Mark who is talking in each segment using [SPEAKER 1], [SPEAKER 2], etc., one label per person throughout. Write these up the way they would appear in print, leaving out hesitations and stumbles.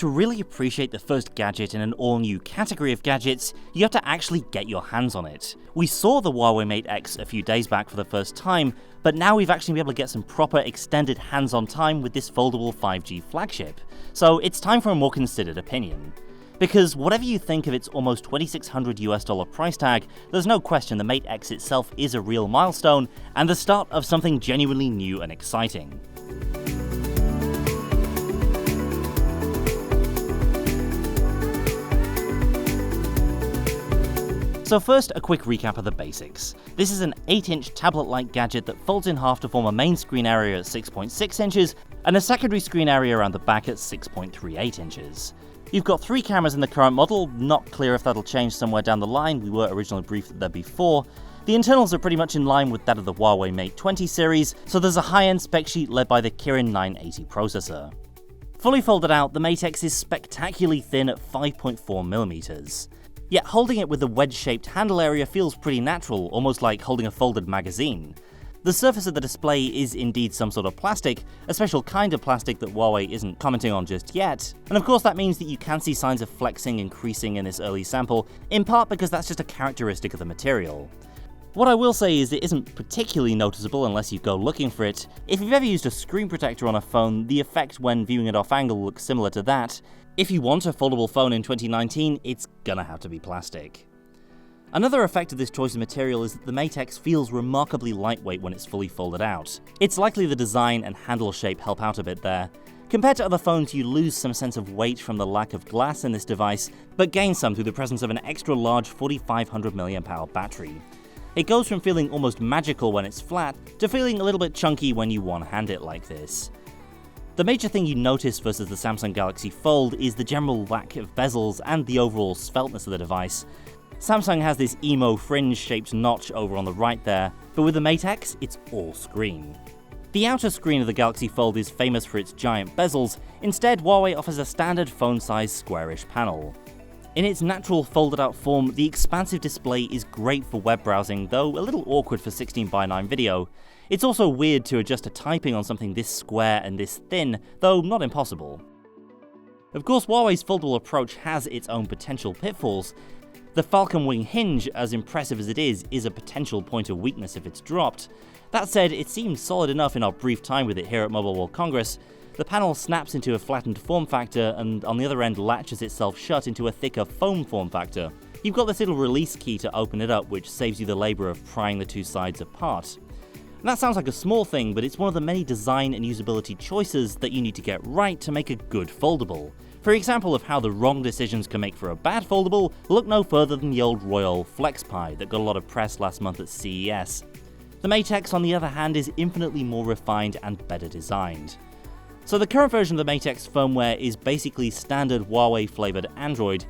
[SPEAKER 1] to really appreciate the first gadget in an all-new category of gadgets, you have to actually get your hands on it. We saw the Huawei Mate X a few days back for the first time, but now we've actually been able to get some proper extended hands-on time with this foldable 5G flagship. So it's time for a more considered opinion. Because whatever you think of its almost $2,600 price tag, there's no question the Mate X itself is a real milestone and the start of something genuinely new and exciting. So first, a quick recap of the basics. This is an 8-inch tablet-like gadget that folds in half to form a main screen area at 6.6 inches and a secondary screen area around the back at 6.38 inches. You've got 3 cameras in the current model, not clear if that'll change somewhere down the line, we were originally briefed that there'd be 4. The internals are pretty much in line with that of the Huawei Mate 20 series, so there's a high-end spec sheet led by the Kirin 980 processor. Fully folded out, the Mate X is spectacularly thin at 5.4mm. Yet holding it with the wedge-shaped handle area feels pretty natural, almost like holding a folded magazine. The surface of the display is indeed some sort of plastic, a special kind of plastic that Huawei isn't commenting on just yet, and of course that means that you can see signs of flexing and creasing in this early sample, in part because that's just a characteristic of the material. What I will say is it isn't particularly noticeable unless you go looking for it. If you've ever used a screen protector on a phone, the effect when viewing it off angle looks similar to that. If you want a foldable phone in 2019, it's gonna have to be plastic. Another effect of this choice of material is that the Mate X feels remarkably lightweight when it's fully folded out. It's likely the design and handle shape help out a bit there. Compared to other phones, you lose some sense of weight from the lack of glass in this device, but gain some through the presence of an extra large 4500 mAh battery. It goes from feeling almost magical when it's flat, to feeling a little bit chunky when you one-hand it like this. The major thing you notice versus the Samsung Galaxy Fold is the general lack of bezels and the overall svelteness of the device. Samsung has this emo fringe-shaped notch over on the right there, but with the Mate X, it's all screen. The outer screen of the Galaxy Fold is famous for its giant bezels, instead Huawei offers a standard phone-sized squarish panel. In its natural folded-out form, the expansive display is great for web browsing, though a little awkward for 16:9 video. It's also weird to adjust to typing on something this square and this thin, though not impossible. Of course, Huawei's foldable approach has its own potential pitfalls. The Falconwing Hinge, as impressive as it is a potential point of weakness if it's dropped. That said, it seems solid enough in our brief time with it here at Mobile World Congress. The panel snaps into a flattened form factor and on the other end latches itself shut into a thicker foam form factor. You've got this little release key to open it up, which saves you the labour of prying the two sides apart. And that sounds like a small thing, but it's one of the many design and usability choices that you need to get right to make a good foldable. For example of how the wrong decisions can make for a bad foldable, look no further than the old Royal FlexPi that got a lot of press last month at CES. The Mate X, on the other hand, is infinitely more refined and better designed. So the current version of the Mate X firmware is basically standard Huawei flavoured Android.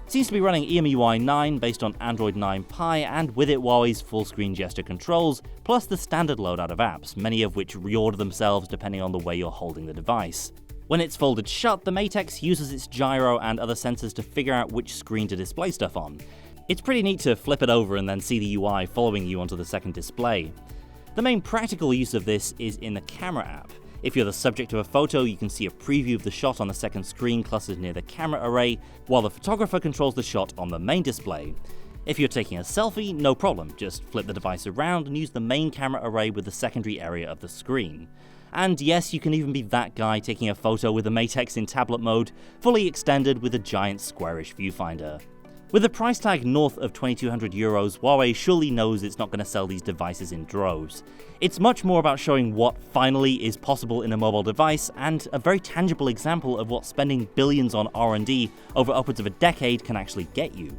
[SPEAKER 1] It seems to be running EMUI 9 based on Android 9 Pie, and with it Huawei's full screen gesture controls, plus the standard loadout of apps, many of which reorder themselves depending on the way you're holding the device. When it's folded shut, the Mate X uses its gyro and other sensors to figure out which screen to display stuff on. It's pretty neat to flip it over and then see the UI following you onto the second display. The main practical use of this is in the camera app. If you're the subject of a photo, you can see a preview of the shot on the second screen clustered near the camera array, while the photographer controls the shot on the main display. If you're taking a selfie, no problem, just flip the device around and use the main camera array with the secondary area of the screen. And yes, you can even be that guy taking a photo with the Mate X in tablet mode, fully extended with a giant squarish viewfinder. With a price tag north of €2,200, Huawei surely knows it's not going to sell these devices in droves. It's much more about showing what finally is possible in a mobile device, and a very tangible example of what spending billions on R&D over upwards of a decade can actually get you.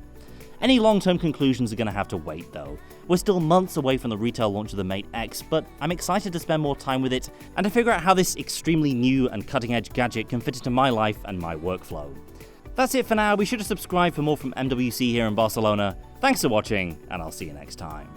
[SPEAKER 1] Any long-term conclusions are going to have to wait though. We're still months away from the retail launch of the Mate X, but I'm excited to spend more time with it and to figure out how this extremely new and cutting-edge gadget can fit into my life and my workflow. That's it for now. Be sure to subscribe for more from MWC here in Barcelona. Thanks for watching, and I'll see you next time.